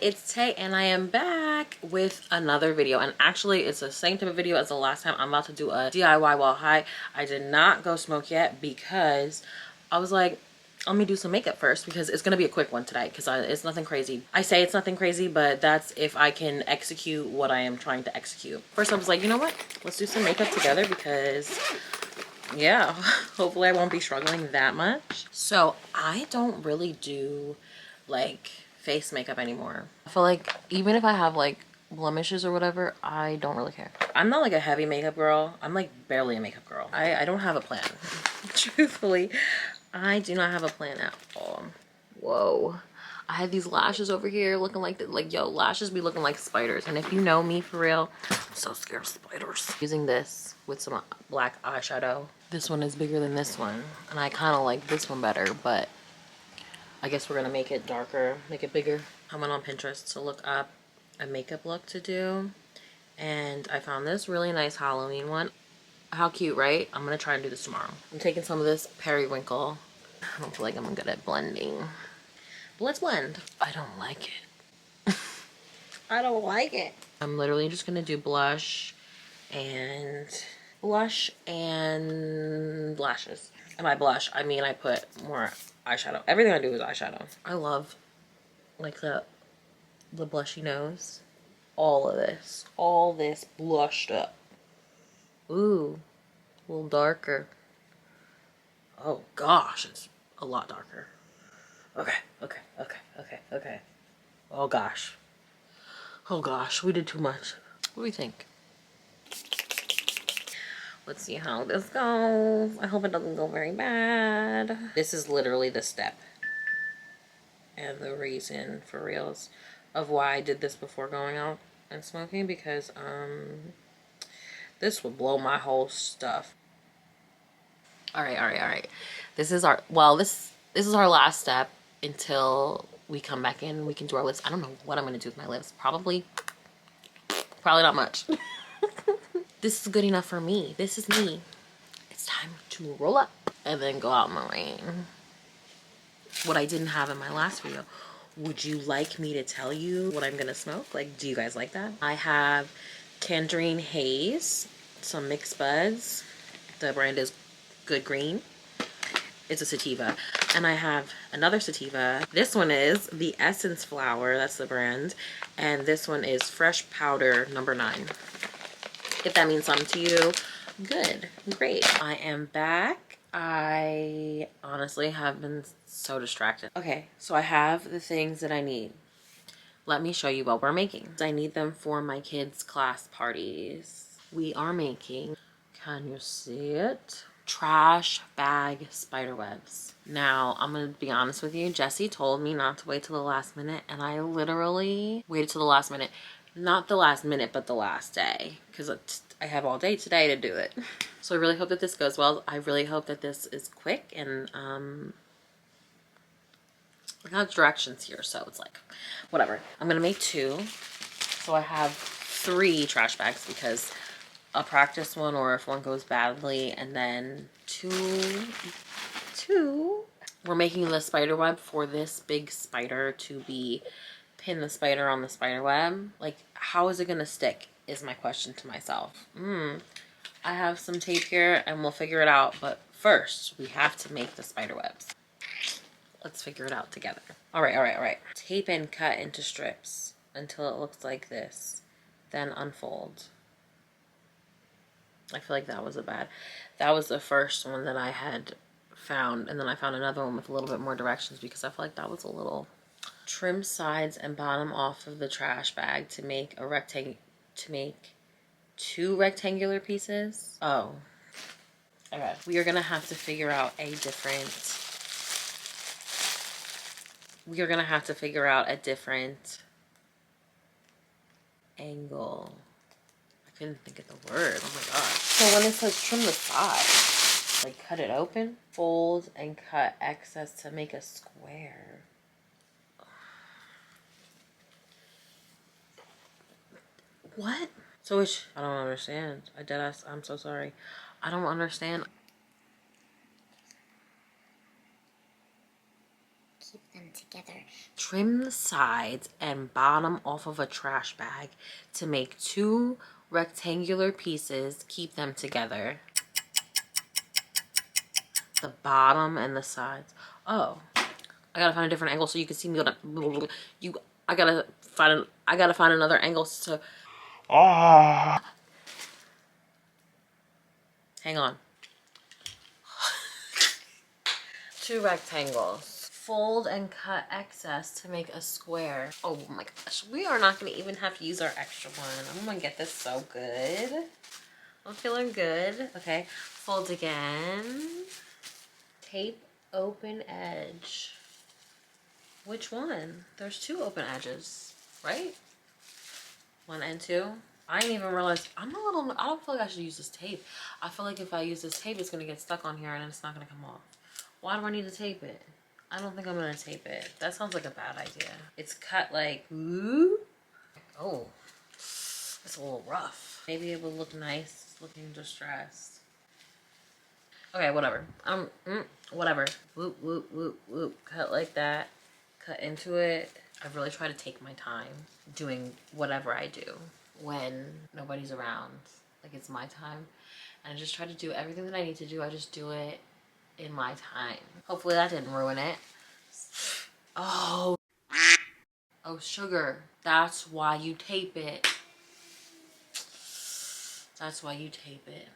it's Tay and I am back with another video, and actually it's the same type of video as the last time. I'm about to do a DIY while high. I did not go smoke yet because I was like, let me do some makeup first because it's gonna be a quick one today because it's nothing crazy. I say it's nothing crazy, but that's if I can execute what I am trying to execute. First I was like, you know what, let's do some makeup together because yeah, hopefully I won't be struggling that much. So I don't really do like face makeup anymore. I feel like even if I have like blemishes or whatever, I don't really care. I'm not like a heavy makeup girl. I'm like barely a makeup girl. I don't have a plan. Truthfully, I do not have a plan at all. Whoa. I had these lashes over here looking like yo, lashes be looking like spiders. And if you know me for real, I'm so scared of spiders. Using this with some black eyeshadow. This one is bigger than this one. And I kind of like this one better, but I guess we're gonna make it darker, make it bigger. I went on Pinterest to look up a makeup look to do, and I found this really nice Halloween one. How cute, right? I'm gonna try and do this tomorrow. I'm taking some of this periwinkle. I don't feel like I'm good at blending, but let's blend. I don't like it. I don't like it. I'm literally just gonna do blush and lashes. And by blush, I mean I put more eyeshadow. Everything I do is eyeshadow. I love like the blushy nose. All this blushed up. Ooh, a little darker. Oh gosh, it's a lot darker. Okay. Oh gosh, we did too much. What do we think? Let's see how this goes. I hope it doesn't go very bad. This is literally the step and the reason for reals of why I did this before going out and smoking, because this would blow my whole stuff. All right. This is our, well, this is our last step until we come back in. We can do our lips. I don't know what I'm gonna do with my lips. Probably not much. This is good enough for me. This is me. It's time to roll up and then go out in the rain. What I didn't have in my last video. Would you like me to tell you what I'm gonna smoke? Like, do you guys like that? I have Tangerine Haze, some mixed buds. The brand is Good Green. It's a sativa. And I have another sativa. This one is the Essence Flower, that's the brand. And this one is Fresh Powder number 9. If that means something to you, good, great. I am back. I honestly have been so distracted. Okay, so I have the things that I need. Let me show you what we're making. I need them for my kids' class parties. We are making, can you see it? Trash bag spider webs. Now, I'm gonna be honest with you. Jesse told me not to wait till the last minute, and I literally waited till the last minute. Not the last minute, but the last day, because I have all day today to do it. So I really hope that this goes well. I really hope that this is quick, and I got directions here, so it's like, whatever. I'm gonna make 2. So I have 3 trash bags because a practice one, or if one goes badly, and then 2. We're making the spider web for this big spider to be pin the spider on the spider web. Like, how is it gonna stick is my question to myself. I have some tape here and we'll figure it out, but first we have to make the spider webs. Let's figure it out together. All right. Tape and cut into strips until it looks like this, then unfold. I feel like that was the first one that I had found, and then I found another one with a little bit more directions because I feel like that was a little. Trim sides and bottom off of the trash bag to make a rectangle, to make 2 rectangular pieces. Oh, okay. We are gonna have to figure out a different angle. I couldn't think of the word. Oh my gosh. So when it says trim the side, like cut it open, fold and cut excess to make a square. What? So which, I don't understand. I'm so sorry. I don't understand. keep them together. Trim the sides and bottom off of a trash bag to make 2 rectangular pieces. Keep them together. The bottom and the sides. Oh, I gotta find a different angle so you can see me. I gotta find another angle to. Hang on. 2 rectangles. Fold and cut excess to make a square. Oh my gosh, we are not gonna even have to use our extra one. I'm gonna get this so good. I'm feeling good. Okay, fold again. Tape open edge. Which one? There's 2 open edges, right? 1 and 2. I didn't even realize. I don't feel like I should use this tape. I feel like if I use this tape, it's gonna get stuck on here and it's not gonna come off. Why do I need to tape it? I don't think I'm gonna tape it. That sounds like a bad idea. It's cut like, ooh. Oh, it's a little rough. Maybe it would look nice looking distressed. Okay, whatever. Whatever. Whoop, whoop, whoop, whoop. Cut like that. Cut into it. I really try to take my time doing whatever I do when nobody's around. Like, it's my time. And I just try to do everything that I need to do. I just do it in my time. Hopefully that didn't ruin it. Oh. Oh, sugar. That's why you tape it. That's why you tape it.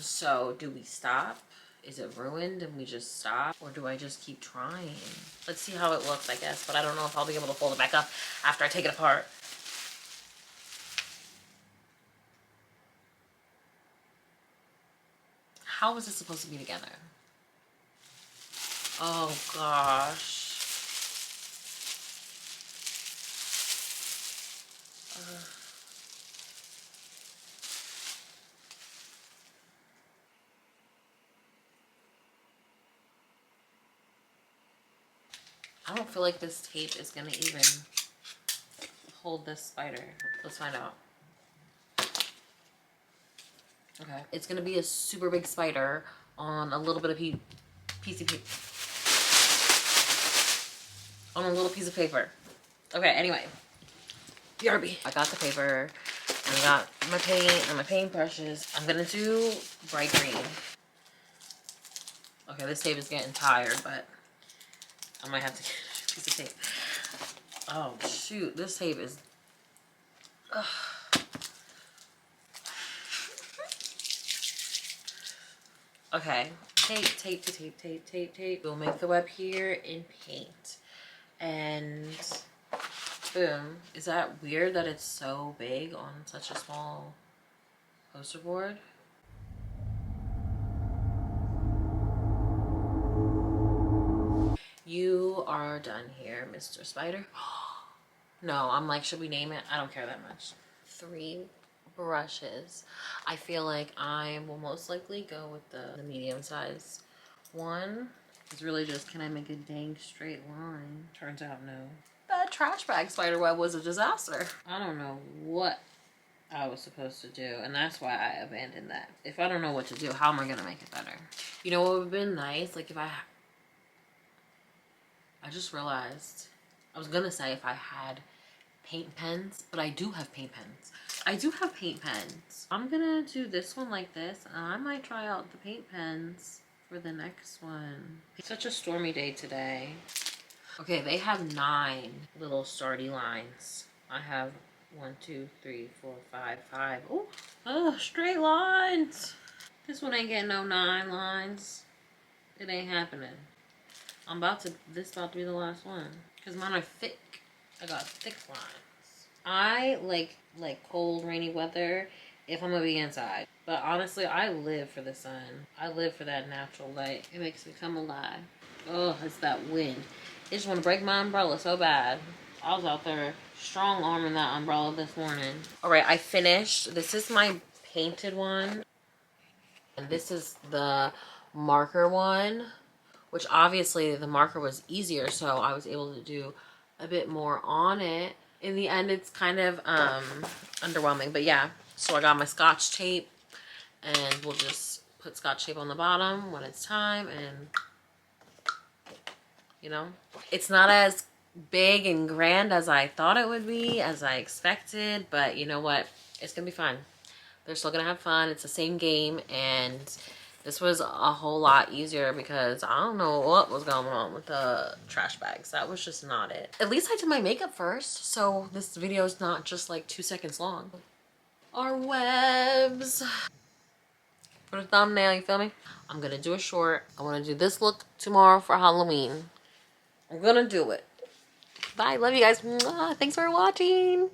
So do we stop? Is it ruined and we just stop? Or do I just keep trying? Let's see how it looks, I guess. But I don't know if I'll be able to fold it back up after I take it apart. How is this supposed to be together? Oh gosh. I don't feel like this tape is gonna even hold this spider. Let's find out. Okay, it's gonna be a super big spider on a little bit of piece of paper. On a little piece of paper. Okay, anyway. BRB. I got the paper and I got my paint and my paint brushes. I'm gonna do bright green. Okay, this tape is getting tired, but I might have to get a piece of tape. Oh shoot, this tape is. Ugh. Okay, tape. We'll make the web here in paint. And boom. Is that weird that it's so big on such a small poster board? You are done here, Mr. Spider. No, I'm like, should we name it? I don't care that much. 3 brushes. I feel like I will most likely go with the medium size one. It's really just, can I make a dang straight line? Turns out no. That trash bag spider web was a disaster. I don't know what I was supposed to do, and that's why I abandoned that. If I don't know what to do, how am I gonna make it better? You know what would have been nice? Like if I just realized, I was gonna say if I had paint pens, but I do have paint pens. I do have paint pens. I'm gonna do this one like this, and I might try out the paint pens for the next one. It's such a stormy day today. Okay, they have 9 little starty lines. I have 1, 2, 3, 4, 5, 5. Oh, straight lines. This one ain't getting no 9 lines. It ain't happening. This about to be the last one. Cause mine are thick. I got thick lines. I like cold, rainy weather if I'm gonna be inside. But honestly, I live for the sun. I live for that natural light. It makes me come alive. Oh, it's that wind. They just want to break my umbrella so bad. I was out there strong arming that umbrella this morning. All right, I finished. This is my painted one. And this is the marker one, which obviously the marker was easier, so I was able to do a bit more on it. In the end, it's kind of underwhelming, but yeah. So I got my Scotch tape, and we'll just put Scotch tape on the bottom when it's time, and you know, it's not as big and grand as I thought it would be, as I expected, but you know what? It's gonna be fun. They're still gonna have fun. It's the same game, and this was a whole lot easier because I don't know what was going on with the trash bags. That was just not it. At least I did my makeup first, so this video is not just like 2 seconds long. Our webs. For the thumbnail, you feel me? I'm gonna do a short. I wanna do this look tomorrow for Halloween. I'm gonna do it. Bye, love you guys. Mwah. Thanks for watching.